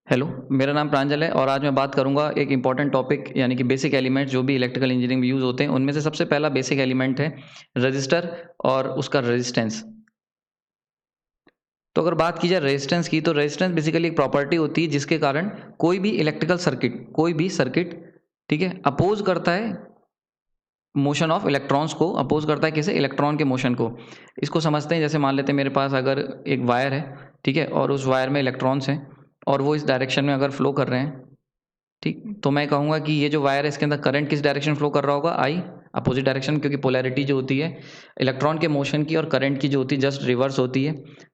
Hello, मेरा नाम प्रांजल है और आज मैं बात करूंगा एक इम्पॉर्टेंट टॉपिक यानी कि बेसिक एलिमेंट जो भी इलेक्ट्रिकल इंजीनियरिंग में यूज़ होते हैं उनमें से सबसे पहला बेसिक एलिमेंट है रजिस्टर और उसका रेजिस्टेंस। तो अगर बात की जाए रेजिस्टेंस की तो रेजिस्टेंस बेसिकली एक प्रॉपर्टी होती है जिसके कारण कोई भी सर्किट ठीक है अपोज करता है मोशन ऑफ इलेक्ट्रॉन्स को, अपोज करता है किसे, इलेक्ट्रॉन के मोशन को। इसको समझते हैं, जैसे मान लेते हैं मेरे पास अगर एक वायर है ठीक है और उस वायर में इलेक्ट्रॉन्स हैं और वो इस डायरेक्शन में अगर फ्लो कर रहे हैं ठीक, तो मैं कहूँगा कि ये जो वायर है इसके अंदर करंट किस डायरेक्शन फ्लो कर रहा होगा, आई, अपोजिट डायरेक्शन, क्योंकि पोलैरिटी जो होती है इलेक्ट्रॉन के मोशन की और करंट की जो होती है जस्ट रिवर्स होती है।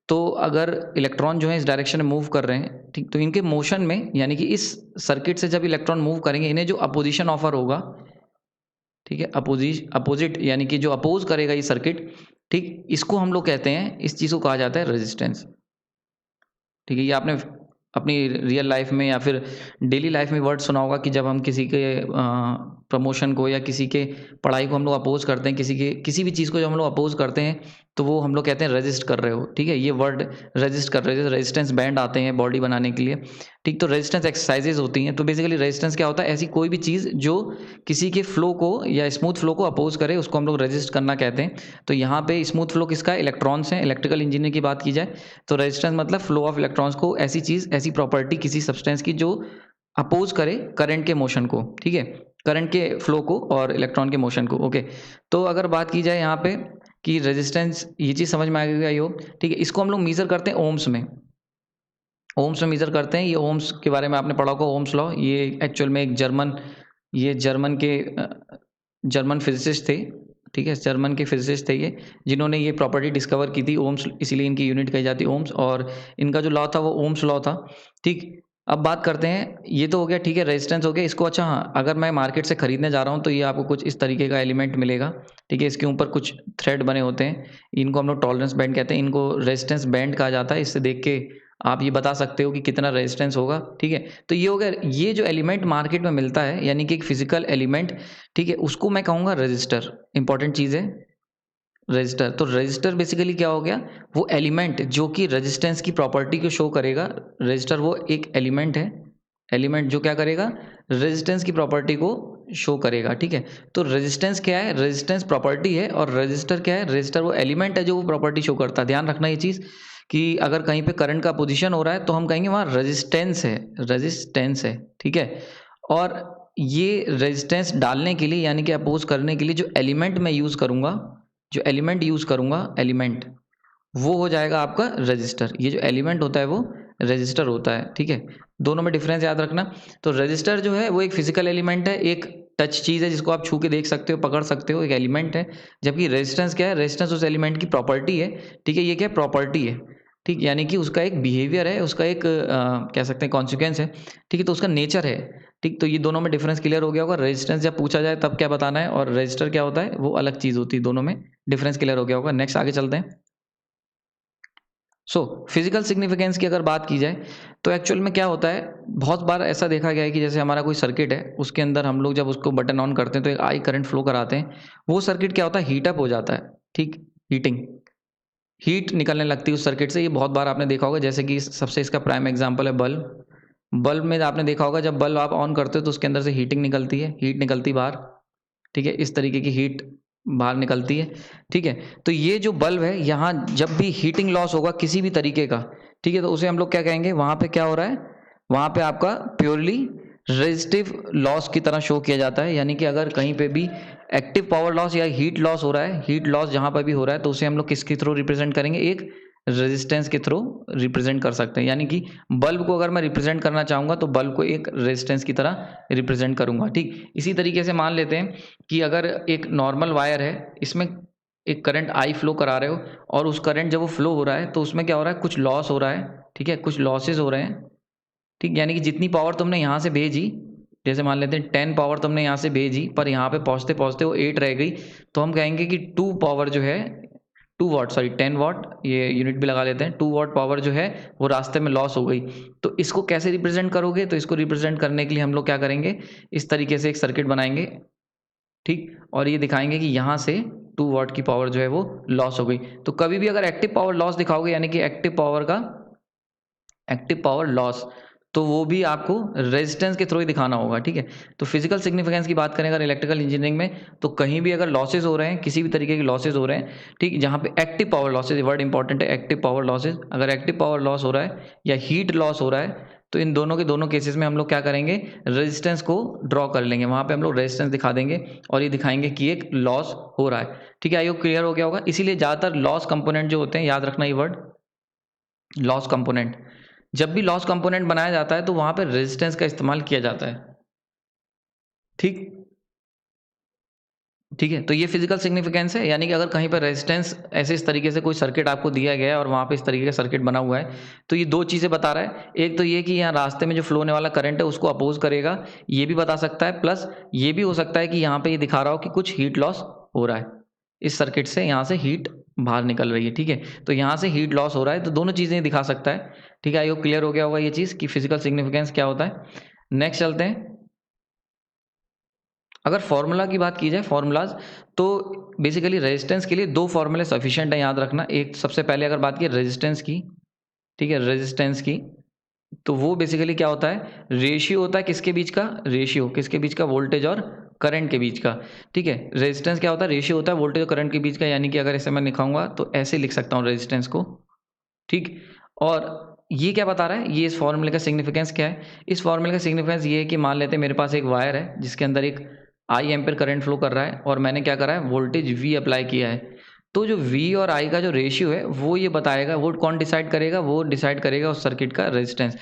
तो अगर इलेक्ट्रॉन जो है इस डायरेक्शन में मूव कर रहे हैं ठीक, तो इनके मोशन में यानी कि इस सर्किट से जब इलेक्ट्रॉन मूव करेंगे इन्हें जो अपोजिशन ऑफर होगा ठीक है, अपोजिट यानी कि जो अपोज करेगा ये सर्किट ठीक, इसको हम लोग कहते हैं, इस चीज़ को कहा जाता है रेजिस्टेंस। ठीक है, ये आपने अपनी रियल लाइफ में या फिर डेली लाइफ में वर्ड सुना होगा कि जब हम किसी के प्रमोशन को या किसी के पढ़ाई को हम लोग अपोज करते हैं, किसी भी चीज़ को जब हम लोग अपोज करते हैं तो वो हम लोग कहते हैं रेजिस्ट कर रहे हो। ठीक है, ये वर्ड रेजिस्ट कर रहे हो, रेजिस्टेंस बैंड आते हैं बॉडी बनाने के लिए ठीक। तो रेजिस्टेंस एक्सरसाइजेज होती हैं। तो बेसिकली रेजिस्टेंस क्या होता है, ऐसी कोई भी चीज़ जो किसी के फ्लो को या स्मूथ फ्लो को अपोज करे उसको हम लोग रेजिस्ट करना कहते हैं। तो यहाँ पे स्मूथ फ्लो किसका है, इलेक्ट्रॉन्स हैं। इलेक्ट्रिकल इंजीनियर की बात की जाए तो रेजिस्टेंस मतलब फ्लो ऑफ इलेक्ट्रॉन्स को, ऐसी चीज़, ऐसी प्रॉपर्टी किसी सब्सटेंस की जो अपोज करे करंट के मोशन को। ठीक है, करंट के फ्लो को और इलेक्ट्रॉन के मोशन को। ओके, तो अगर बात की जाए यहाँ पे कि रेजिस्टेंस, ये चीज़ समझ में आ गई आई होप। ठीक है, इसको हम लोग मेजर करते हैं ओम्स में, ओम्स में मेजर करते हैं। ये ओम्स के बारे में आपने पढ़ा होगा, ओम्स लॉ। ये एक्चुअल में एक जर्मन के जर्मन फिजिसिस्ट थे। ठीक है, जर्मन के फिजिसिस्ट थे ये, जिन्होंने ये प्रॉपर्टी डिस्कवर की थी ओम्स, इसीलिए इनकी यूनिट कही जाती है ओम्स। और इनका जो लॉ था वो ओम्स लॉ था। ठीक, अब बात करते हैं, ये तो हो गया ठीक है, रेजिस्टेंस हो गया। इसको अच्छा, हाँ, अगर मैं मार्केट से खरीदने जा रहा हूँ तो ये आपको कुछ इस तरीके का एलिमेंट मिलेगा। ठीक है, इसके ऊपर कुछ थ्रेड बने होते हैं, इनको हम लोग टॉलरेंस बैंड कहते हैं, इनको रेजिस्टेंस बैंड कहा जाता है। इससे देख के आप ये बता सकते हो कि कितना रेजिस्टेंस होगा। ठीक है, तो ये हो गया, ये जो एलिमेंट मार्केट में मिलता है यानी कि एक फिजिकल एलिमेंट, ठीक है, उसको मैं कहूँगा रजिस्टर। इंपॉर्टेंट चीज़ है रजिस्टर। तो रजिस्टर बेसिकली क्या हो गया, वो एलिमेंट जो कि रेजिस्टेंस की प्रॉपर्टी को शो करेगा। रजिस्टर वो एक एलिमेंट है, एलिमेंट जो क्या करेगा, रेजिस्टेंस की प्रॉपर्टी को शो करेगा। ठीक है, तो रेजिस्टेंस क्या है, रेजिस्टेंस प्रॉपर्टी है, और रजिस्टर क्या है, रजिस्टर वो एलिमेंट है जो वो प्रॉपर्टी शो करता है। ध्यान रखना ये चीज़ कि अगर कहीं पे करंट का पोजीशन हो रहा है तो हम कहेंगे वहाँ रेजिस्टेंस है, रेजिस्टेंस है। ठीक है, और ये रेजिस्टेंस डालने के लिए यानी कि अपोज करने के लिए जो एलिमेंट मैं यूज़ करूँगा, जो एलिमेंट यूज़ करूँगा, एलिमेंट वो हो जाएगा आपका रजिस्टर। ये जो एलिमेंट होता है वो रजिस्टर होता है। ठीक है, दोनों में डिफरेंस याद रखना। तो रजिस्टर जो है वो एक फिजिकल एलिमेंट है, एक टच चीज़ है जिसको आप छू के देख सकते हो, पकड़ सकते हो, एक एलिमेंट है। जबकि रेजिस्टेंस क्या है, रेजिस्टेंस उस एलिमेंट की प्रॉपर्टी है। ठीक है, ये क्या प्रॉपर्टी है, ठीक, यानी कि उसका एक बिहेवियर है, उसका एक कह सकते हैं कॉन्सिक्वेंस है। ठीक है, तो उसका नेचर है। ठीक, तो ये दोनों में डिफरेंस क्लियर हो गया होगा। रेजिस्टेंस जब पूछा जाए तब क्या बताना है, और रजिस्टर क्या होता है वो अलग चीज़ होती है। दोनों में डिफरेंस क्लियर हो गया होगा। नेक्स्ट आगे चलते हैं। फिजिकल सिग्निफिकेंस की अगर बात की जाए तो एक्चुअल में क्या होता है, बहुत बार ऐसा देखा गया है कि जैसे हमारा कोई सर्किट है, उसके अंदर हम लोग जब उसको बटन ऑन करते हैं तो एक आई करंट फ्लो कराते हैं। वो सर्किट क्या होता है, हीटअप हो जाता है। ठीक, हीटिंग, हीट निकलने लगती है उस सर्किट से। ये बहुत बार आपने देखा होगा, जैसे कि सबसे इसका प्राइम एग्जांपल है बल्ब। बल्ब में आपने देखा होगा जब बल्ब आप ऑन करते हो तो उसके अंदर से हीटिंग निकलती है, हीट निकलती है बाहर। ठीक है, इस तरीके की हीट बाहर निकलती है। ठीक है, तो ये जो बल्ब है, यहाँ जब भी हीटिंग लॉस होगा किसी भी तरीके का, ठीक है, तो उसे हम लोग क्या कहेंगे, वहाँ पे क्या हो रहा है, वहाँ पे आपका प्योरली रेजिस्टिव लॉस की तरह शो किया जाता है। यानी कि अगर कहीं पे भी एक्टिव पावर लॉस या हीट लॉस हो रहा है, हीट लॉस जहाँ पर भी हो रहा है, तो उसे हम लोग किसके थ्रू रिप्रेजेंट करेंगे, एक रेजिस्टेंस के थ्रू रिप्रेजेंट कर सकते हैं। यानी कि बल्ब को अगर मैं रिप्रेजेंट करना चाहूँगा तो बल्ब को एक रेजिस्टेंस की तरह रिप्रेजेंट करूँगा। ठीक, इसी तरीके से मान लेते हैं कि अगर एक नॉर्मल वायर है, इसमें एक करंट आई फ्लो करा रहे हो, और उस करंट जब वो फ्लो हो रहा है तो उसमें क्या हो रहा है, कुछ लॉस हो रहा है। ठीक है, कुछ लॉसेस हो रहे हैं। ठीक, यानी कि जितनी पावर तुमने यहाँ से भेजी, जैसे मान लेते हैं 10 पावर तुमने यहाँ से भेजी, पर यहाँ पे पहुँचते पहुँचते वो 8 रह गई, तो हम कहेंगे कि 2 पावर जो है, 2 वाट, सॉरी 10 वाट, ये यूनिट भी लगा लेते हैं, 2 वाट पावर जो है वो रास्ते में लॉस हो गई। तो इसको कैसे रिप्रेजेंट करोगे, तो इसको रिप्रेजेंट करने के लिए हम लोग क्या करेंगे, इस तरीके से एक सर्किट बनाएंगे। ठीक, और ये दिखाएंगे कि यहाँ से 2 वाट की पावर जो है वो लॉस हो गई। तो कभी भी अगर एक्टिव पावर लॉस दिखाओगे, यानी कि एक्टिव पावर लॉस, तो वो भी आपको रेजिस्टेंस के थ्रू ही दिखाना होगा, ठीक है। तो फिजिकल सिग्निफिकेंस की बात करें अगर इलेक्ट्रिकल इंजीनियरिंग में, तो कहीं भी अगर लॉसेज हो रहे हैं, किसी भी तरीके के लॉसेज हो रहे हैं, ठीक, जहाँ पे active power losses, word important है, एक्टिव पावर लॉसेज, अगर एक्टिव पावर लॉस हो रहा है या हीट लॉस हो रहा है, तो इन दोनों के दोनों केसेस में हम लोग क्या करेंगे, रेजिस्टेंस को ड्रॉ कर लेंगे, वहाँ पे हम लोग रेजिस्टेंस दिखा देंगे और ये दिखाएंगे कि एक लॉस हो रहा है, ठीक है। आई होप क्लियर हो गया होगा। इसीलिए ज़्यादातर लॉस कंपोनेंट जो होते हैं, याद रखना ये वर्ड, लॉस कंपोनेंट, जब भी लॉस कंपोनेंट बनाया जाता है तो वहां पे रेजिस्टेंस का इस्तेमाल किया जाता है, ठीक, ठीक है। तो ये फिजिकल सिग्निफिकेंस है, यानी कि अगर कहीं पर रेजिस्टेंस ऐसे इस तरीके से कोई सर्किट आपको दिया गया है और वहां पे इस तरीके का सर्किट बना हुआ है, तो ये दो चीजें बता रहा है। एक तो ये कि यहाँ रास्ते में जो फ्लो होने वाला करंट है उसको अपोज करेगा, ये भी बता सकता है, प्लस ये भी हो सकता है कि यहाँ पे ये दिखा रहा हो कि कुछ हीट लॉस हो रहा है इस सर्किट से, यहाँ से हीट बाहर निकल रही है, ठीक है। तो यहाँ से हीट लॉस हो रहा है, तो दोनों चीजें दिखा सकता है, ठीक है। आई होप क्लियर हो गया होगा ये चीज कि फिजिकल सिग्निफिकेंस क्या होता है। नेक्स्ट चलते हैं। अगर फॉर्मूला की बात की जाए, फॉर्मूलाज, तो बेसिकली रेजिस्टेंस के लिए दो फॉर्मूले सफिशिएंट है, याद रखना। एक, सबसे पहले अगर बात की रेजिस्टेंस की, ठीक है, रेजिस्टेंस की, तो वो बेसिकली क्या होता है, रेशियो होता है किसके बीच का, रेशियो किसके बीच का, वोल्टेज और करंट के बीच का, ठीक है। रेजिस्टेंस क्या होता है, रेशियो होता है वोल्टेज और करंट के बीच का, यानी कि अगर इसे मैं लिखाऊंगा तो ऐसे लिख सकता हूँ रेजिस्टेंस को, ठीक। और ये क्या बता रहा है, ये इस फॉर्मूले का सिग्निफिकेंस क्या है, इस फॉर्मूले का सिग्निफिकेंस ये है कि मान लेते हैं मेरे पास एक वायर है जिसके अंदर एक आई एम्पेयर करंट फ्लो कर रहा है और मैंने क्या करा है, वोल्टेज वी अप्लाई किया है। तो जो वी और आई का जो रेशियो है वो ये बताएगा, वो कौन डिसाइड करेगा, वो डिसाइड करेगा उस सर्किट का रेजिस्टेंस।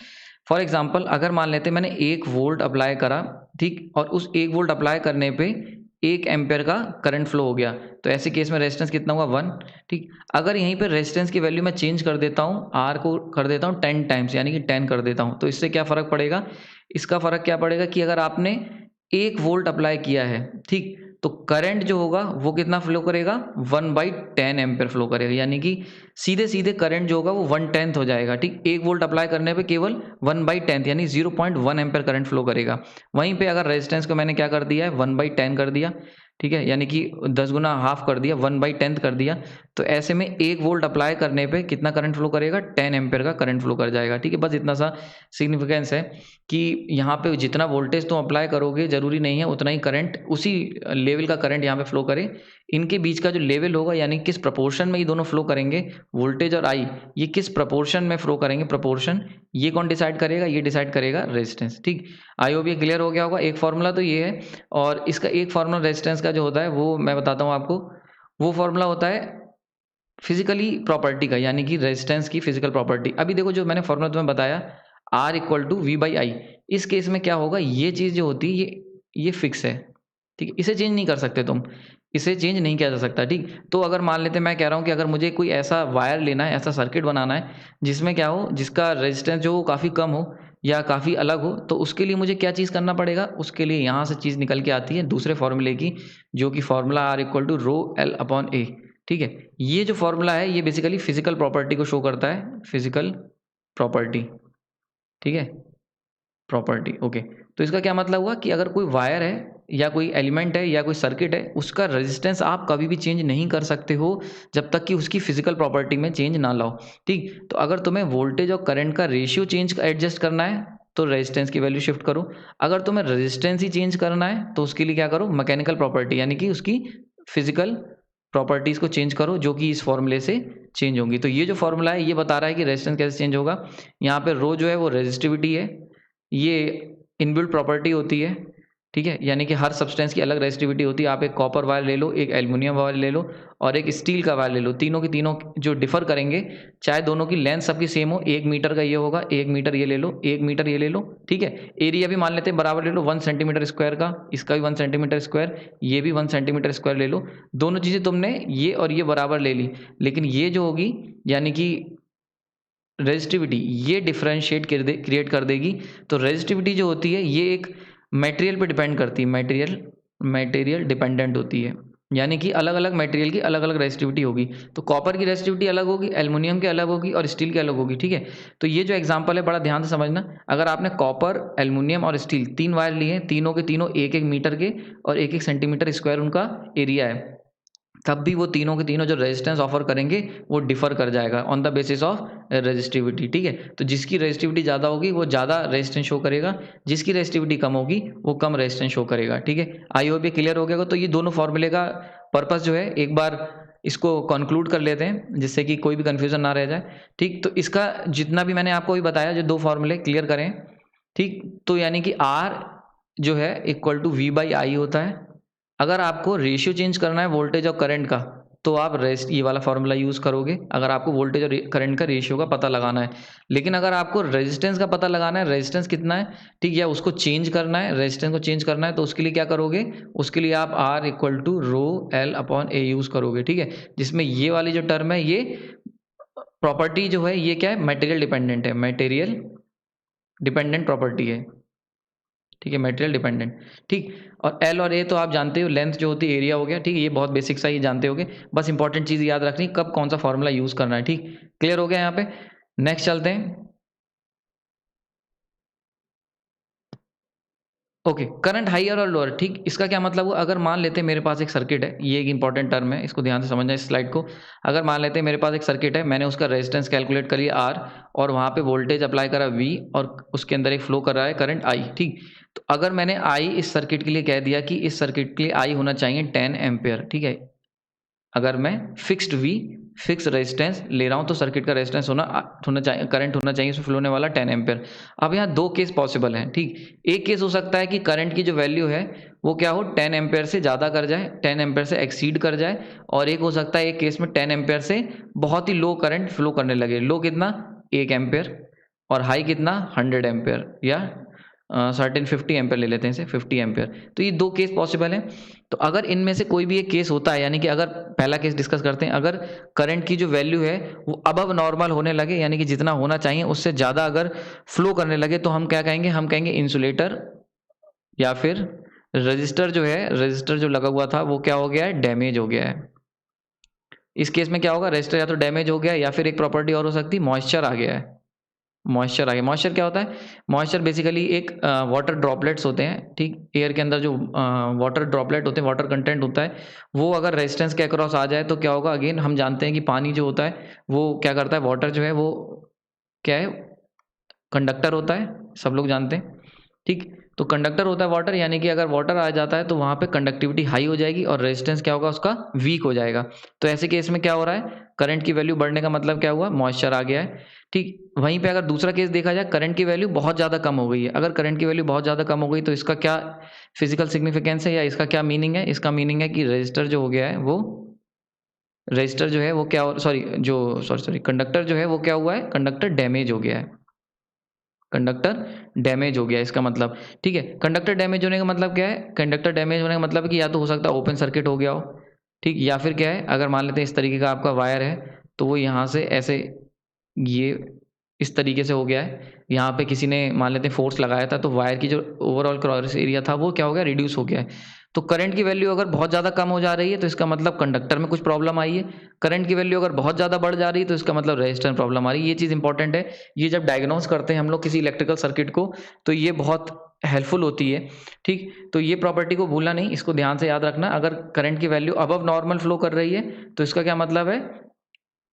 फॉर एग्जाम्पल अगर मान लेते हैं मैंने 1 वोल्ट अप्लाई करा, ठीक, और उस 1 वोल्ट अप्लाई करने पे 1 एम्पेयर का करंट फ्लो हो गया, तो ऐसे केस में रेजिस्टेंस कितना हुआ, 1, ठीक। अगर यहीं पर रेजिस्टेंस की वैल्यू मैं चेंज कर देता हूँ, आर को कर देता हूँ 10 टाइम्स, यानी कि 10 कर देता हूँ, तो इससे क्या फ़र्क पड़ेगा, इसका फ़र्क क्या पड़ेगा कि अगर आपने 1 वोल्ट अप्लाई किया है, ठीक, तो करंट जो होगा वो कितना फ्लो करेगा, 1/10 एम्पेयर फ्लो करेगा, यानी कि सीधे सीधे करंट जो होगा वो 1/10 हो जाएगा, ठीक। 1 वोल्ट अप्लाई करने पे केवल 1/10 यानी 0.1 एम्पेयर करंट फ्लो करेगा। वहीं पे अगर रेजिस्टेंस को मैंने क्या कर दिया है, 1/10 कर दिया, ठीक है, यानी कि 10 गुना हाफ कर दिया, 1/10 कर दिया, तो ऐसे में 1 वोल्ट अप्लाई करने पे कितना करंट फ्लो करेगा, 10 एम्पेयर का करंट फ्लो कर जाएगा, ठीक है। बस इतना सा सिग्निफिकेंस है कि यहाँ पे जितना वोल्टेज तुम अप्लाई करोगे जरूरी नहीं है उतना ही करंट, उसी लेवल का करंट यहाँ पे फ्लो करे। इनके बीच का जो लेवल होगा, यानी किस प्रपोर्शन में ये दोनों फ्लो करेंगे, वोल्टेज और आई, ये किस प्रपोर्शन में फ्लो करेंगे, प्रपोर्शन, ये कौन डिसाइड करेगा, ये डिसाइड करेगा रेजिस्टेंस, ठीक। आई होप ये क्लियर हो गया होगा। एक फॉर्मूला तो ये है, और इसका एक फॉर्मूला रेजिस्टेंस का जो होता है वो मैं बताता हूँ आपको। वो फॉर्मूला होता है फिजिकली प्रॉपर्टी का, यानी कि रेजिस्टेंस की फिजिकल प्रॉपर्टी। अभी देखो जो मैंने फॉर्मूला तुम्हें बताया, R equal to V by I, इस केस में क्या होगा, ये चीज़ जो होती है ये फिक्स है, ठीक है, इसे चेंज नहीं कर सकते तुम, इसे चेंज नहीं किया जा सकता, ठीक। तो अगर मान लेते मैं कह रहा हूँ कि अगर मुझे कोई ऐसा वायर लेना है, ऐसा सर्किट बनाना है जिसमें क्या हो, जिसका रेजिस्टेंस जो काफ़ी कम हो या काफ़ी अलग हो, तो उसके लिए मुझे क्या चीज़ करना पड़ेगा, उसके लिए यहाँ से चीज़ निकल के आती है दूसरे फॉर्मूले की, जो कि formula R equal to rho L upon A, ठीक है। ये जो फॉर्मूला है ये बेसिकली फिजिकल प्रॉपर्टी को शो करता है, फिजिकल प्रॉपर्टी, ठीक है, प्रॉपर्टी, ओके। तो इसका क्या मतलब हुआ कि अगर कोई वायर है या कोई एलिमेंट है या कोई सर्किट है, उसका रेजिस्टेंस आप कभी भी चेंज नहीं कर सकते हो जब तक कि उसकी फिजिकल प्रॉपर्टी में चेंज ना लाओ, ठीक। तो अगर तुम्हें वोल्टेज और करंट का रेशियो चेंज एडजस्ट करना है तो रेजिस्टेंस की वैल्यू शिफ्ट करो। अगर तुम्हें रेजिस्टेंस ही चेंज करना है तो उसके लिए क्या करो, मैकेनिकल प्रॉपर्टी, यानी कि उसकी फिजिकल प्रॉपर्टीज को चेंज करो, जो कि इस फॉर्मूले से चेंज होंगी। तो ये जो फॉर्मूला है ये बता रहा है कि रेजिस्टेंस कैसे चेंज होगा। यहाँ पे रो जो है वो रेजिस्टिविटी है, ये इनबिल्ट प्रॉपर्टी होती है, ठीक है, यानी कि हर सब्सटेंस की अलग रेजिस्टिविटी होती है। आप एक कॉपर वायर ले लो, एक एल्युमिनियम वायर ले लो और एक स्टील का वायर ले लो, तीनों की तीनों जो डिफर करेंगे, चाहे दोनों की लेंथ सबकी सेम हो, 1 मीटर का ये होगा, 1 मीटर ये ले लो, 1 मीटर ये ले लो, ठीक है। एरिया भी मान लेते हैं बराबर ले लो, 1 सेंटीमीटर स्क्वायर का, इसका भी 1 सेंटीमीटर स्क्वायर, ये भी 1 सेंटीमीटर स्क्वायर ले लो। दोनों चीज़ें तुमने ये और ये बराबर ले ली, लेकिन ये जो होगी यानी कि रेजिस्टिविटी, ये डिफरेंशिएट क्रिएट कर देगी। तो रेजिस्टिविटी जो होती है ये एक मटेरियल पे डिपेंड करती है, मटेरियल डिपेंडेंट होती है, यानी कि अलग अलग मटेरियल की अलग अलग रेजिस्टिविटी होगी। तो कॉपर की रेजिस्टिविटी अलग होगी, एल्युमिनियम की अलग होगी और स्टील की अलग होगी, ठीक है। तो ये जो एग्जांपल है बड़ा ध्यान से समझना। अगर आपने कॉपर, एल्युमिनियम और स्टील 3 वायर लिए हैं, तीनों के तीनों 1-1 मीटर के और 1-1 सेंटीमीटर स्क्वायर उनका एरिया है, तब भी वो तीनों के तीनों जो रेजिस्टेंस ऑफर करेंगे वो डिफर कर जाएगा on the basis of resistivity, ठीक है। तो जिसकी रेजिस्टिविटी ज़्यादा होगी वो ज़्यादा रेजिस्टेंस शो करेगा, जिसकी रेजिस्टिविटी कम होगी वो कम रेजिस्टेंस शो करेगा, ठीक है। आई होप ये क्लियर हो गया। तो ये दोनों फॉर्मूले का पर्पस जो है एक बार इसको कंक्लूड कर लेते हैं जिससे कि कोई भी कंफ्यूजन ना रह जाए, ठीक। तो इसका जितना भी मैंने आपको अभी बताया जो दो फॉर्मूले क्लियर करें, ठीक। तो यानी कि R जो है इक्वल टू V/I होता है। अगर आपको रेशियो चेंज करना है वोल्टेज और करंट का तो आप ये वाला फॉर्मूला यूज़ करोगे, अगर आपको वोल्टेज और करंट का रेशियो का पता लगाना है। लेकिन अगर आपको रेजिस्टेंस का पता लगाना है, रेजिस्टेंस कितना है, ठीक, या उसको चेंज करना है, रेजिस्टेंस को चेंज करना है, तो उसके लिए क्या करोगे, उसके लिए आप R equal to rho L/A use करोगे, ठीक है। जिसमें ये वाली जो टर्म है, ये प्रॉपर्टी जो है ये क्या है, मटेरियल डिपेंडेंट है, मटेरियल डिपेंडेंट प्रॉपर्टी है, ठीक है, मटेरियल डिपेंडेंट, ठीक। और एल और ए तो आप जानते हो, लेंथ जो होती है एरिया हो गया, ठीक है। ये बहुत बेसिक सा ही जानते होगे, बस इंपॉर्टेंट चीज़ याद रखनी कब कौन सा फॉर्मूला यूज़ करना है, ठीक। क्लियर हो गया यहाँ पे। नेक्स्ट चलते हैं। ओके, करंट हाइयर और लोअर, ठीक। इसका क्या मतलब हुआ, अगर मान लेते हैं मेरे पास एक सर्किट है, ये एक इंपॉर्टेंट टर्म है, इसको ध्यान से समझना इस स्लाइड को। अगर मान लेते हैं मेरे पास एक सर्किट है, मैंने उसका रेजिस्टेंस कैलकुलेट कर लिया R और वहाँ पे वोल्टेज अप्लाई करा V और उसके अंदर एक फ्लो कर रहा है करंट I, ठीक। तो अगर मैंने I इस सर्किट के लिए कह दिया कि इस सर्किट के लिए I होना चाहिए 10 एम्पेयर, ठीक है। अगर मैं फिक्स्ड V फिक्स रेजिस्टेंस ले रहा हूँ तो सर्किट का रेजिस्टेंस होना चाहिए, करंट होना चाहिए उसमें फ्लो होने वाला 10 एम्पेयर। अब यहाँ दो केस पॉसिबल हैं, ठीक। एक केस हो सकता है कि करंट की जो वैल्यू है वो क्या हो, 10 एम्पेयर से ज़्यादा कर जाए, 10 एम्पेयर से एक्सीड कर जाए। और एक हो सकता है एक केस में 10 एम्पेयर से बहुत ही लो करंट फ्लो करने लगे। लो कितना, 1 एम्पेयर, और हाई कितना, 100 एम्पेयर, या सर्टेन 50 एम्पेयर ले लेते हैं इसे, 50 एम्पेयर। तो ये दो केस पॉसिबल हैं। तो अगर इनमें से कोई भी एक केस होता है, यानी कि अगर पहला केस डिस्कस करते हैं, अगर करंट की जो वैल्यू है वो अबव नॉर्मल होने लगे, यानी कि जितना होना चाहिए उससे ज़्यादा अगर फ्लो करने लगे, तो हम क्या कहेंगे, हम कहेंगे इंसुलेटर या फिर रजिस्टर जो है, रजिस्टर जो लगा हुआ था वो क्या हो गया है, डैमेज हो गया है। इस केस में क्या होगा, रजिस्टर या तो डैमेज हो गया, या फिर एक प्रॉपर्टी और हो सकती है, मॉइस्चर आ गया है। मॉइस्चर आ गया। मॉइस्चर क्या होता है, मॉइस्चर बेसिकली एक वाटर ड्रॉपलेट्स होते हैं, ठीक। एयर के अंदर जो वाटर ड्रॉपलेट होते हैं, वाटर कंटेंट होता है, वो अगर रेजिस्टेंस के अक्रॉस आ जाए तो क्या होगा, अगेन हम जानते हैं कि पानी जो होता है वो क्या करता है, वाटर जो है वो क्या है, कंडक्टर होता है, सब लोग जानते हैं, ठीक। तो कंडक्टर होता है वाटर, यानी कि अगर वाटर आ जाता है तो वहाँ पे कंडक्टिविटी हाई हो जाएगी और रेजिस्टेंस क्या होगा उसका, वीक हो जाएगा। तो ऐसे केस में क्या हो रहा है, करंट की वैल्यू बढ़ने का मतलब क्या हुआ, मॉइस्चर आ गया है, ठीक। वहीं पे अगर दूसरा केस देखा जाए, करंट की वैल्यू बहुत ज़्यादा कम हो गई है। अगर करंट की वैल्यू बहुत ज़्यादा कम हो गई तो इसका क्या फिजिकल सिग्निफिकेंस है, या इसका क्या मीनिंग है, इसका मीनिंग है कि रजिस्टर जो हो गया है वो, रजिस्टर जो है वो क्या, सॉरी कंडक्टर जो है वो क्या हुआ है, कंडक्टर डैमेज हो गया है, कंडक्टर डैमेज हो गया इसका मतलब, ठीक है। कंडक्टर डैमेज होने का मतलब क्या है, कंडक्टर डैमेज होने का मतलब कि या तो हो सकता है ओपन सर्किट हो गया हो, ठीक, या फिर क्या है, अगर मान लेते हैं इस तरीके का आपका वायर है तो वो यहाँ से ऐसे, ये इस तरीके से हो गया है, यहाँ पे किसी ने मान लेते हैं फोर्स लगाया था, तो वायर की जो ओवरऑल क्रॉस एरिया था वो क्या हो गया, रिड्यूस हो गया है। तो करंट की वैल्यू अगर बहुत ज़्यादा कम हो जा रही है तो इसका मतलब कंडक्टर में कुछ प्रॉब्लम आई है। करंट की वैल्यू अगर बहुत ज़्यादा बढ़ जा रही है तो इसका मतलब रेजिस्टेंस में प्रॉब्लम आ रही है। ये चीज़ इंपॉर्टेंट है। ये जब डायग्नोस करते हैं हम लोग किसी इलेक्ट्रिकल सर्किट को तो ये बहुत हेल्पफुल होती है, ठीक। तो ये प्रॉपर्टी को भूलना नहीं, इसको ध्यान से याद रखना। अगर करंट की वैल्यू अबव नॉर्मल फ्लो कर रही है तो इसका क्या मतलब है,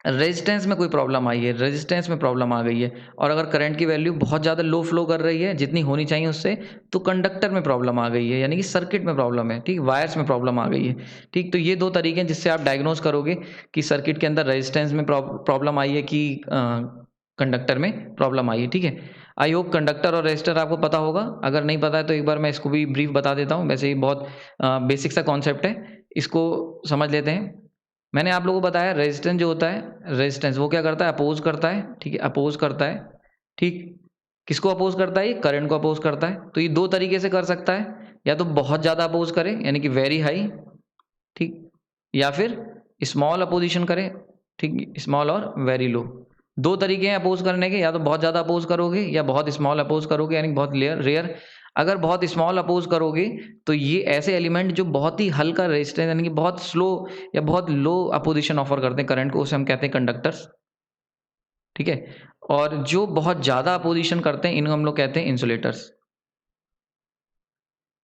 रेजिस्टेंस में कोई प्रॉब्लम आई है, रेजिस्टेंस में प्रॉब्लम आ गई है। और अगर करंट की वैल्यू बहुत ज़्यादा लो फ्लो कर रही है, जितनी होनी चाहिए उससे, तो कंडक्टर में प्रॉब्लम आ गई है, यानी कि सर्किट में प्रॉब्लम है, ठीक, वायर्स में प्रॉब्लम आ गई है, ठीक। तो ये दो तरीके हैं जिससे आप डायग्नोस करोगे कि सर्किट के अंदर रेजिस्टेंस में प्रॉब्लम आई है कि कंडक्टर में प्रॉब्लम आई है, ठीक है। आई होप कंडक्टर और रेजिस्टर आपको पता होगा। अगर नहीं पता है तो एक बार मैं इसको भी ब्रीफ बता देता हूँ। वैसे ही बहुत बेसिक सा कॉन्सेप्ट है, इसको समझ लेते हैं। मैंने आप लोगों को बताया रेजिस्टेंस जो होता है, रेजिस्टेंस वो क्या करता है, अपोज करता है, ठीक है, अपोज करता है, ठीक। किसको अपोज करता है, ये करंट को अपोज करता है। तो ये दो तरीके से कर सकता है, या तो बहुत ज़्यादा अपोज करे यानी कि वेरी हाई, ठीक, या फिर स्मॉल अपोजिशन करे, ठीक, स्मॉल और वेरी लो। दो तरीके हैं अपोज करने के, या तो बहुत ज़्यादा अपोज करोगे या बहुत स्मॉल अपोज करोगे, यानी बहुत रेयर। अगर बहुत स्मॉल अपोज करोगे तो ये ऐसे एलिमेंट जो बहुत ही हल्का रेजिस्टेंस यानी कि बहुत स्लो या बहुत लो अपोजिशन ऑफर करते हैं करंट को, उसे हम कहते हैं कंडक्टर्स, ठीक है। और जो बहुत ज़्यादा अपोजिशन करते हैं इनको हम लोग कहते हैं इंसुलेटर्स।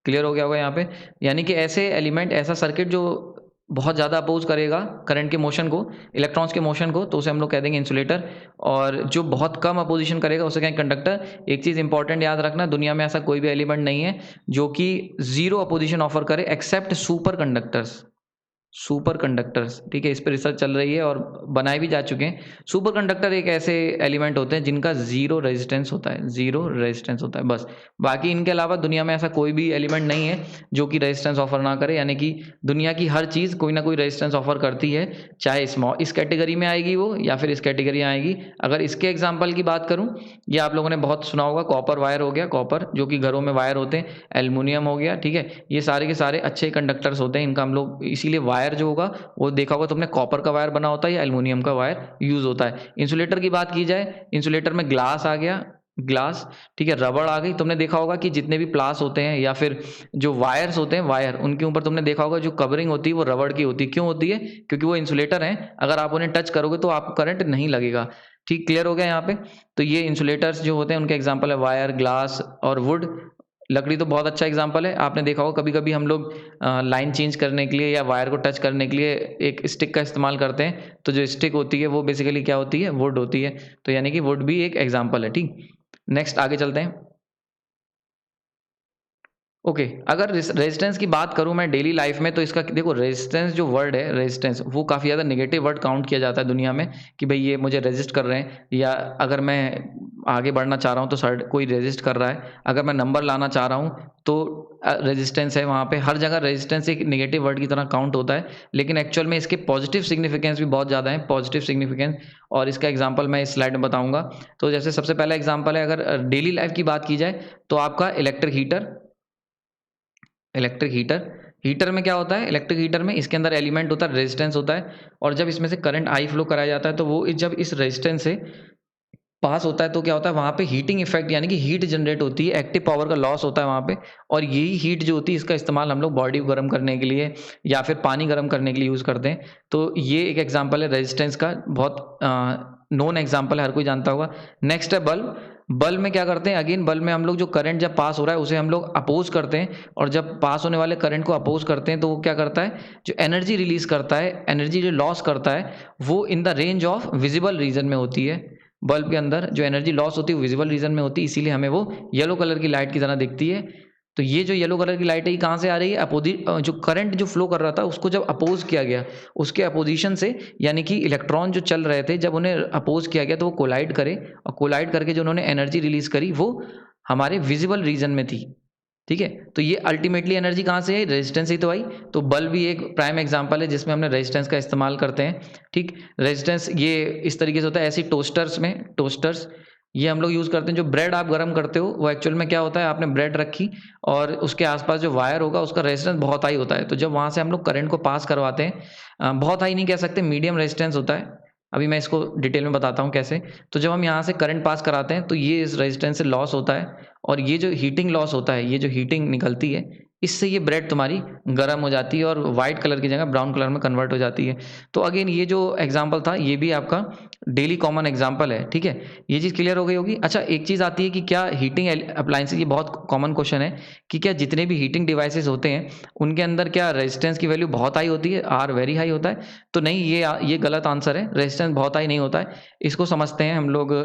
क्लियर हो गया होगा यहाँ पे। यानी कि ऐसे एलिमेंट, ऐसा सर्किट जो बहुत ज़्यादा अपोज करेगा करंट के मोशन को, इलेक्ट्रॉन्स के मोशन को, तो उसे हम लोग कह देंगे इंसुलेटर। और जो बहुत कम अपोजिशन करेगा उसे कहेंगे कंडक्टर। एक चीज़ इंपॉर्टेंट याद रखना, दुनिया में ऐसा कोई भी एलिमेंट नहीं है जो कि जीरो अपोजिशन ऑफर करे except super conductors. Super conductors, ठीक है, इस पर रिसर्च चल रही है और बनाए भी जा चुके हैं। सुपर कंडक्टर एक ऐसे एलिमेंट होते हैं जिनका जीरो रेजिस्टेंस होता है, जीरो रेजिस्टेंस होता है बस। बाकी इनके अलावा दुनिया में ऐसा कोई भी एलिमेंट नहीं है जो कि रेजिस्टेंस ऑफर ना करे, यानी कि दुनिया की हर चीज़ कोई ना कोई रेजिस्टेंस ऑफर करती है, चाहे स्मॉल इस कैटेगरी में आएगी वो या फिर इस कैटेगरी में आएगी। अगर इसके एग्जाम्पल की बात करूँ, ये आप लोगों ने बहुत सुना होगा, कॉपर वायर हो गया, कॉपर जो कि घरों में वायर होते हैं, एल्युमिनियम हो गया, ठीक है, ये सारे के सारे अच्छे कंडक्टर्स होते हैं, इनका हम लोग इसीलिए वायर जो होगा वो देखा होगा तुमने, कॉपर का वायर बना होता है या एल्युमिनियम का वायर यूज होता है। इंसुलेटर की बात की जाए, इंसुलेटर में ग्लास आ गया, ग्लास, ठीक है, रबड़ आ गई। तुमने देखा होगा कि जितने भी प्लास होते हैं या फिर जो वायर्स होते हैं, वायर, उनके ऊपर तुमने देखा होगा जो कवरिंग होती है वो रबड़ की होती है। क्यों होती है? क्योंकि वो इंसुलेटर हैं, अगर आप उन्हें टच करोगे तो आपको करंट नहीं लगेगा। ठीक, क्लियर हो गया यहाँ पे? तो ये इंसुलेटर्स जो होते हैं उनके एग्जाम्पल है वायर, ग्लास और वुड। लकड़ी तो बहुत अच्छा एग्जाम्पल है, आपने देखा होगा कभी कभी हम लोग लाइन चेंज करने के लिए या वायर को टच करने के लिए एक स्टिक का इस्तेमाल करते हैं, तो जो स्टिक होती है वो बेसिकली क्या होती है? वुड होती है। तो यानी कि वुड भी एक एग्जाम्पल है। ठीक, नेक्स्ट आगे चलते हैं। ओके, अगर रेजिस्टेंस की बात करूं मैं डेली लाइफ में, तो इसका देखो, रेजिस्टेंस जो वर्ड है, रेजिस्टेंस, वो काफ़ी ज़्यादा नेगेटिव वर्ड काउंट किया जाता है दुनिया में कि भाई ये मुझे रेजिस्ट कर रहे हैं, या अगर मैं आगे बढ़ना चाह रहा हूं तो सर कोई रेजिस्ट कर रहा है, अगर मैं नंबर लाना चाह रहा हूं तो रेजिस्टेंस है वहाँ पे। हर जगह रेजिस्टेंस एक नेगेटिव वर्ड की तरह काउंट होता है, लेकिन एक्चुअल में इसके पॉजिटिव सिग्निफिकेंस भी बहुत ज़्यादा है, पॉजिटिव सिग्निफिकेंस। और इसका एग्जाम्पल मैं इस स्लाइड में बताऊंगा। तो जैसे सबसे पहला एग्जाम्पल है, अगर डेली लाइफ की बात की जाए तो आपका electric heater. Electric heater, heater में क्या होता है? इलेक्ट्रिक हीटर में इसके अंदर एलिमेंट होता है, रेजिस्टेंस होता है, और जब इसमें से करंट आई फ्लो कराया जाता है तो वो जब इस रेजिस्टेंस से पास होता है तो क्या होता है, वहाँ पे हीटिंग इफेक्ट यानी कि हीट जनरेट होती है, एक्टिव पावर का लॉस होता है वहाँ पे। और यही हीट जो होती है इसका इस्तेमाल हम लोग बॉडी को गर्म करने के लिए या फिर पानी गर्म करने के लिए यूज़ करते हैं। तो ये एक एग्जाम्पल है रेजिस्टेंस का, बहुत नोन एग्जाम्पल है, हर कोई जानता होगा। नेक्स्ट है बल्ब। बल्ब में क्या करते हैं? अगेन बल्ब में हम लोग जो करंट जब पास हो रहा है उसे हम लोग अपोज करते हैं, और जब पास होने वाले करंट को अपोज करते हैं तो वो क्या करता है, जो एनर्जी रिलीज करता है, एनर्जी जो लॉस करता है, वो in the range of visible region में होती है। बल्ब के अंदर जो एनर्जी लॉस होती है वो विजिबल रीजन में होती है, इसीलिए हमें वो येलो कलर की लाइट की तरह दिखती है। तो ये जो येलो कलर की लाइट है ये कहाँ से आ रही है? जो करंट जो फ्लो कर रहा था उसको जब अपोज किया गया, उसके अपोजिशन से, यानी कि इलेक्ट्रॉन जो चल रहे थे जब उन्हें अपोज किया गया तो वो कोलाइड करे, और कोलाइड करके जो उन्होंने एनर्जी रिलीज करी वो हमारे विजिबल रीजन में थी। ठीक है, तो ये अल्टीमेटली एनर्जी कहाँ से है? रेजिस्टेंस ही तो आई। तो बल्ब भी एक प्राइम एग्जांपल है जिसमें हमने रेजिस्टेंस का इस्तेमाल करते हैं। ठीक, रेजिस्टेंस ये इस तरीके से होता है। ऐसी टोस्टर्स में, टोस्टर्स ये हम लोग यूज़ करते हैं। जो ब्रेड आप गर्म करते हो वो एक्चुअल में क्या होता है, आपने ब्रेड रखी और उसके आसपास जो वायर होगा उसका रेजिस्टेंस बहुत हाई होता है, तो जब वहाँ से हम लोग करंट को पास करवाते हैं, बहुत हाई नहीं कह सकते, मीडियम रेजिस्टेंस होता है। अभी मैं इसको डिटेल में बताता हूँ कैसे। तो जब हम यहाँ से करंट पास कराते हैं तो ये इस रेजिस्टेंस से लॉस होता है, और ये जो हीटिंग लॉस होता है, ये जो हीटिंग निकलती है, इससे ये ब्रेड तुम्हारी गर्म हो जाती है और वाइट कलर की जगह ब्राउन कलर में कन्वर्ट हो जाती है। तो अगेन ये जो एग्जांपल था ये भी आपका डेली कॉमन एग्जांपल है। ठीक है, ये चीज़ क्लियर हो गई होगी। अच्छा, एक चीज़ आती है कि क्या हीटिंग अप्लायंसेस, ये बहुत कॉमन क्वेश्चन है कि क्या जितने भी हीटिंग डिवाइसेस होते हैं उनके अंदर क्या रेजिस्टेंस की वैल्यू बहुत हाई होती है, आर वेरी हाई होता है? तो नहीं, ये गलत आंसर है। रेजिस्टेंस बहुत हाई नहीं होता है। इसको समझते हैं हम लोग।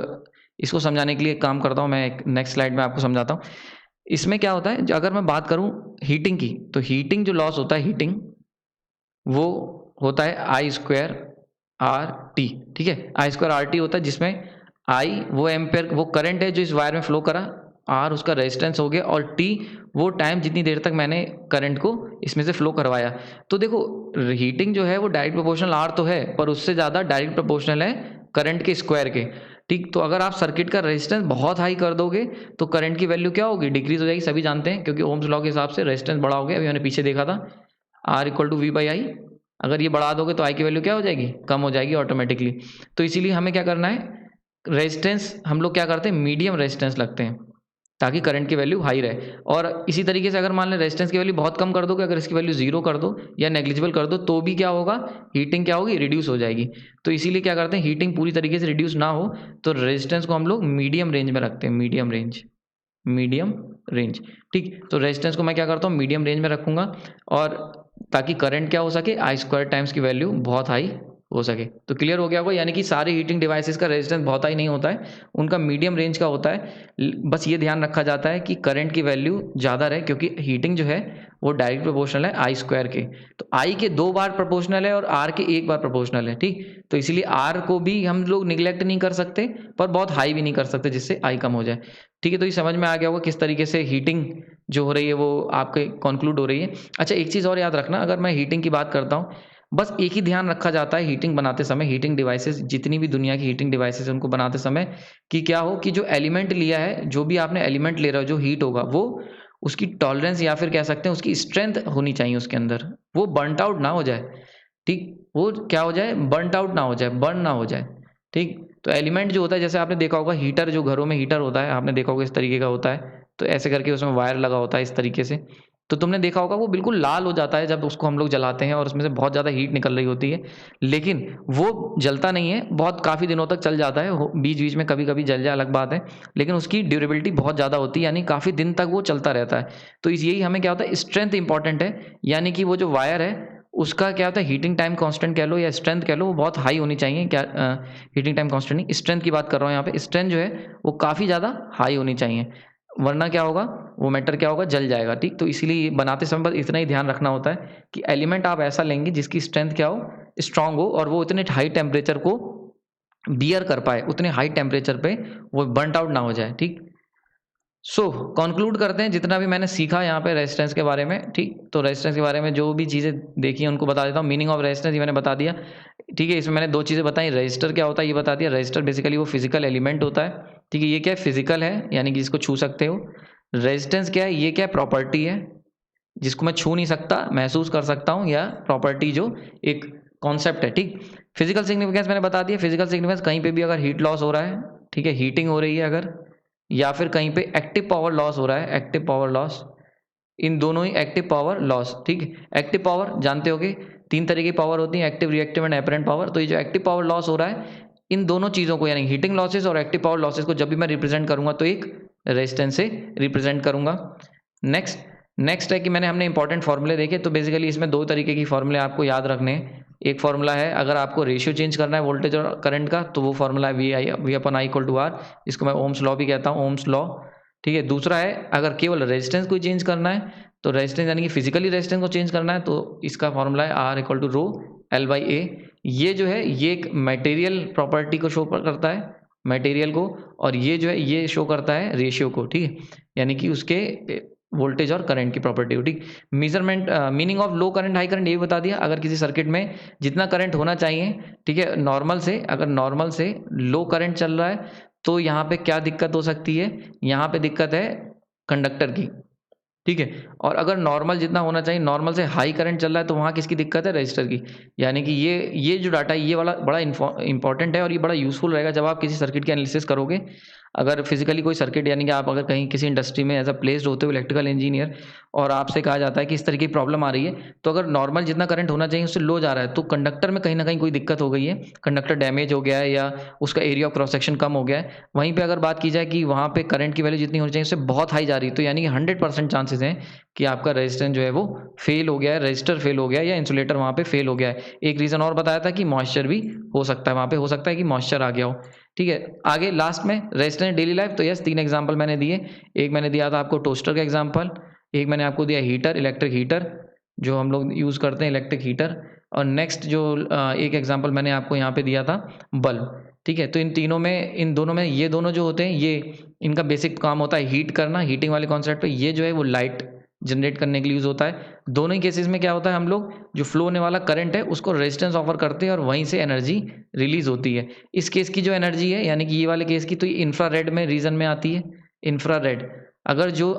इसको समझाने के लिए एक काम करता हूँ मैं, एक नेक्स्ट स्लाइड में आपको समझाता हूँ। इसमें क्या होता है, अगर मैं बात करूं हीटिंग की, तो हीटिंग जो लॉस होता है, हीटिंग वो होता है आई स्क्वायर आर टी। ठीक है, आई स्क्वायर आर टी होता है, जिसमें आई वो एम्पेयर, वो करंट है जो इस वायर में फ्लो करा, आर उसका रेजिस्टेंस हो गया, और टी वो टाइम जितनी देर तक मैंने करंट को इसमें से फ्लो करवाया। तो देखो, हीटिंग जो है वो डायरेक्ट प्रोपोर्शनल आर तो है, पर उससे ज़्यादा डायरेक्ट प्रोपोर्शनल है करंट के स्क्वायर के। ठीक, तो अगर आप सर्किट का रेजिस्टेंस बहुत हाई कर दोगे तो करंट की वैल्यू क्या होगी? डिक्रीज हो जाएगी, सभी जानते हैं, क्योंकि ओम्स लॉ के हिसाब से रेजिस्टेंस बड़ा हो गया। अभी मैंने पीछे देखा था, R equal to V by I. अगर ये बढ़ा दोगे तो आई की वैल्यू क्या हो जाएगी? कम हो जाएगी ऑटोमेटिकली। तो इसीलिए हमें क्या करना है, रेजिस्टेंस हम लोग क्या करते हैं, मीडियम रेजिस्टेंस लगते हैं, ताकि करंट की वैल्यू हाई रहे। और इसी तरीके से अगर मान लें रेजिस्टेंस की वैल्यू बहुत कम कर दोगे, अगर इसकी वैल्यू जीरो कर दो या नेग्लिजिबल कर दो, तो भी क्या होगा, हीटिंग क्या होगी, रिड्यूस हो जाएगी। तो इसीलिए क्या करते हैं, हीटिंग पूरी तरीके से रिड्यूस ना हो तो रेजिस्टेंस को हम लोग मीडियम रेंज में रखते हैं, मीडियम रेंज। Medium range. ठीक, तो रेजिस्टेंस को मैं क्या करता हूँ, मीडियम रेंज में रखूंगा, और ताकि करंट क्या हो सके, आई स्क्वायर टाइम्स की वैल्यू बहुत हाई हो सके। तो क्लियर हो गया होगा, यानी कि सारे हीटिंग डिवाइसेस का रेजिस्टेंस बहुत हाई नहीं होता है, उनका मीडियम रेंज का होता है। बस ये ध्यान रखा जाता है कि करंट की वैल्यू ज़्यादा रहे, क्योंकि हीटिंग जो है वो डायरेक्ट प्रोपोर्शनल है आई स्क्वायर के। तो आई के 2 बार प्रोपोर्शनल है और आर के 1 बार प्रोपोर्शनल है। ठीक, तो इसीलिए आर को भी हम लोग निगलेक्ट नहीं कर सकते, पर बहुत हाई भी नहीं कर सकते जिससे आई कम हो जाए। ठीक है, तो ये समझ में आ गया होगा किस तरीके से हीटिंग जो हो रही है वो आपके कंक्लूड हो रही है। अच्छा, एक चीज़ और याद रखना, अगर मैं हीटिंग की बात करता हूँ, बस एक ही ध्यान रखा जाता है हीटिंग बनाते समय, हीटिंग डिवाइसेस जितनी भी दुनिया की हीटिंग डिवाइसेस है उनको बनाते समय, कि क्या हो कि जो एलिमेंट लिया है, जो भी आपने एलिमेंट ले रहे हो जो हीट होगा, वो उसकी टॉलरेंस या फिर कह सकते हैं उसकी स्ट्रेंथ होनी चाहिए उसके अंदर, वो बर्नट आउट ना हो जाए। ठीक, वो क्या हो जाए, बर्नट आउट ना हो जाए, बर्न ना हो जाए। ठीक, तो एलिमेंट जो होता है, जैसे आपने देखा होगा हीटर, जो घरों में हीटर होता है, आपने देखा होगा इस तरीके का होता है, तो ऐसे करके उसमें वायर लगा होता है इस तरीके से, तो तुमने देखा होगा वो बिल्कुल लाल हो जाता है जब उसको हम लोग जलाते हैं और उसमें से बहुत ज़्यादा हीट निकल रही होती है, लेकिन वो जलता नहीं है, बहुत काफ़ी दिनों तक चल जाता है, बीच बीच में कभी कभी जल जाए अलग बात है, लेकिन उसकी ड्यूरेबिलिटी बहुत ज़्यादा होती है, यानी काफ़ी दिन तक वो चलता रहता है। तो इस यही हमें क्या होता है, स्ट्रेंथ इंपॉर्टेंट है, यानी कि वो जो वायर है उसका क्या होता है, हीटिंग टाइम कांस्टेंट कह लो या स्ट्रेंथ कह लो, वो बहुत हाई होनी चाहिए। क्या हीटिंग टाइम कांस्टेंट नहीं, स्ट्रेंथ की बात कर रहा हूँ यहाँ पे, स्ट्रेंथ जो है वो काफ़ी ज़्यादा हाई होनी चाहिए, वरना क्या होगा, वो मैटर क्या होगा, जल जाएगा। ठीक, तो इसीलिए बनाते समय बस इतना ही ध्यान रखना होता है कि एलिमेंट आप ऐसा लेंगे जिसकी स्ट्रेंथ क्या हो, स्ट्रांग हो, और वो उतने हाई टेम्परेचर को बियर कर पाए, उतने हाई टेम्परेचर पे वो बर्नट आउट ना हो जाए। ठीक, कंक्लूड करते हैं जितना भी मैंने सीखा यहाँ पे रेजिस्टेंस के बारे में। ठीक, तो रेजिस्टेंस के बारे में जो भी चीज़ें देखी हैं उनको बता देता हूँ। मीनिंग ऑफ रेजिस्टेंस ये मैंने बता दिया। ठीक है, इसमें मैंने 2 चीज़ें बताई, रजिस्टर क्या होता है ये बता दिया। रजिस्टर बेसिकली वो फिजिकल एलिमेंट होता है। ठीक है, ये क्या है, फिजिकल है, यानी कि जिसको छू सकते हो। रेजिस्टेंस क्या है, ये क्या है, प्रॉपर्टी है, जिसको मैं छू नहीं सकता, महसूस कर सकता हूँ, या प्रॉपर्टी जो एक कॉन्सेप्ट है। ठीक, फिजिकल सिग्निफिकेंस मैंने बता दिया। फिजिकल सिग्निफिकेंस कहीं पे भी अगर हीट लॉस हो रहा है, ठीक है, हीटिंग हो रही है अगर, या फिर कहीं पे एक्टिव पावर लॉस हो रहा है, एक्टिव पावर लॉस, इन दोनों ही एक्टिव पावर लॉस। ठीक, एक्टिव पावर जानते होगे 3 तरह की पावर होती है, active, reactive and apparent power. तो ये जो एक्टिव पावर लॉस हो रहा है, इन दोनों चीज़ों को, यानी हीटिंग लॉसेस और एक्टिव पावर लॉसेस को जब भी मैं रिप्रेजेंट करूंगा तो एक रेजिस्टेंस से रिप्रेजेंट करूंगा। नेक्स्ट नेक्स्ट है कि हमने इंपॉर्टेंट फॉर्मूले देखे, तो बेसिकली इसमें 2 तरीके की फॉर्मूले आपको याद रखने हैं। एक फॉर्मूला है अगर आपको रेशियो चेंज करना है वोल्टेज और करंट का, तो वो फॉर्मूला है V upon I equal to R, इसको मैं ओम्स लॉ भी कहता हूँ, ओम्स लॉ। ठीक है, दूसरा है अगर केवल रेजिस्टेंस को चेंज करना है, तो रेजिस्टेंस यानी कि फिजिकली रेजिस्टेंस को चेंज करना है, तो इसका फॉर्मूला है R equal to rho L by A. ये जो है ये एक मटेरियल प्रॉपर्टी को शो करता है, मटेरियल को, और ये जो है ये शो करता है रेशियो को। ठीक है, यानी कि उसके वोल्टेज और करंट की प्रॉपर्टी हो। ठीक, measurement, meaning of low current high current ये भी बता दिया। अगर किसी सर्किट में जितना करंट होना चाहिए, ठीक है, नॉर्मल से, अगर नॉर्मल से लो करंट चल रहा है, तो यहाँ पे क्या दिक्कत हो सकती है, यहाँ पे दिक्कत है कंडक्टर की। ठीक है, और अगर नॉर्मल जितना होना चाहिए, नॉर्मल से हाई करंट चल रहा है, तो वहाँ किसकी दिक्कत है, रजिस्टर की। यानी कि ये जो डाटा है ये वाला बड़ा इंपॉर्टेंट है, और ये बड़ा यूजफुल रहेगा जब आप किसी सर्किट की एनालिसिस करोगे। अगर फिजिकली कोई सर्किट, यानी कि आप अगर कहीं किसी इंडस्ट्री में एज अ प्लेस्ड होते हो इलेक्ट्रिकल इंजीनियर, और आपसे कहा जाता है कि इस तरह की प्रॉब्लम आ रही है, तो अगर नॉर्मल जितना करंट होना चाहिए उससे लो जा रहा है, तो कंडक्टर में कहीं ना कहीं कोई दिक्कत हो गई है, कंडक्टर डैमेज हो गया है, या उसका एरिया ऑफ क्रॉस सेक्शन कम हो गया है। वहीं पे अगर बात की जाए कि वहाँ पे करंट की वैल्यू जितनी होनी चाहिए उससे बहुत हाई जा रही है, तो यानी कि 100% चांसेस हैं कि आपका रेजिस्टेंस जो है वो फेल हो गया है, रजिस्टर फेल हो गया है, या इंसुलेटर वहाँ पे फेल हो गया है। एक रीज़न और बताया था कि मॉइस्चर भी हो सकता है, वहाँ पे हो सकता है कि मॉइस्चर आ गया हो। ठीक है, आगे लास्ट में रेजिस्टेंस डेली लाइफ, तो यस 3 एग्जांपल मैंने दिए। एक मैंने दिया था आपको टोस्टर का एग्जांपल, एक मैंने आपको दिया हीटर, इलेक्ट्रिक हीटर जो हम लोग यूज़ करते हैं, इलेक्ट्रिक हीटर, और नेक्स्ट जो एक एग्जांपल मैंने आपको यहाँ पे दिया था बल्ब। ठीक है, तो इन तीनों में, इन दोनों में, ये दोनों जो होते हैं, ये इनका बेसिक काम होता है हीट करना, हीटिंग वाले कॉन्सेप्ट पे। ये जो है वो लाइट जनरेट करने के लिए यूज़ होता है। दोनों ही केसेस में क्या होता है, हम लोग जो फ्लो होने वाला करंट है उसको रेजिस्टेंस ऑफर करते हैं और वहीं से एनर्जी रिलीज होती है। इस केस की जो एनर्जी है, यानी कि ये वाले केस की, तो ये इंफ्रारेड में रीजन में आती है। इंफ्रारेड, अगर जो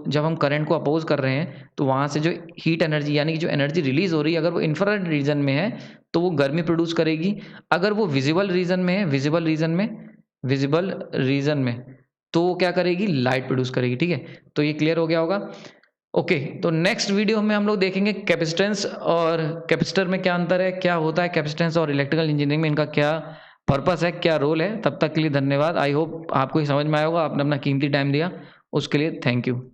जब हम करंट को अपोज कर रहे हैं, तो वहाँ से जो हीट एनर्जी, यानी कि जो एनर्जी रिलीज हो रही है, अगर वो इंफ्रारेड रीजन में है तो वो गर्मी प्रोड्यूस करेगी। अगर वो विजिबल रीजन में है, विजिबल रीजन में, तो वो क्या करेगी, लाइट प्रोड्यूस करेगी। ठीक है, तो ये क्लियर हो गया होगा। ओके, तो नेक्स्ट वीडियो में हम लोग देखेंगे कैपेसिटेंस और कैपेसिटर में क्या अंतर है, क्या होता है कैपेसिटेंस, और इलेक्ट्रिकल इंजीनियरिंग में इनका क्या पर्पस है, क्या रोल है। तब तक के लिए धन्यवाद। आई होप आपको ये समझ में आया होगा, आपने अपना कीमती टाइम दिया। उसके लिए थैंक यू।